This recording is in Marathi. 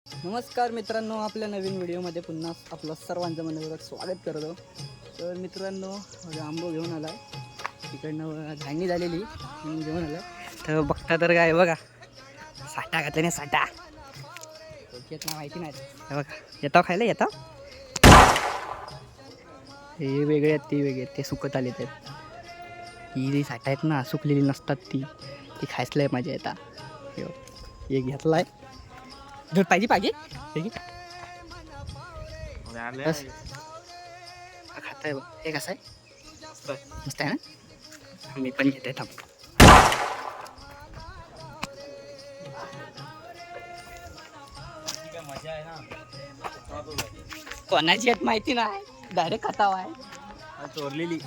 नमस्कार मित्रांनो, आपल्या नवीन व्हिडिओमध्ये पुन्हा आपलं सर्वांचं मनपूर्वक स्वागत करतो. तर मित्रांनो, आंबो घेऊन आला आहे, तिकडनं धान्य झालेली म्हणून घेऊन आला. तर बघता तर काय बघा, साठा घातला नाही, साठा येत ना माहिती नाही. बघा येता खायला येता, हे वेगळे आहेत ते वेगळे आहेत, ते सुकत आले तर ही जी साठा आहेत ना सुकलेली नसतात ती खायचलंय माझ्या येतात. एक घेतलाय दूध पाहिजे पाहिजे बस खाताय बघ. हे कसं आहे, मस्त आहे ना. मी पण घेते थांब. मजा आहे ना, कोणाची आहेत माहिती नाही, डायरेक्ट खाताव आहे चोरलेली.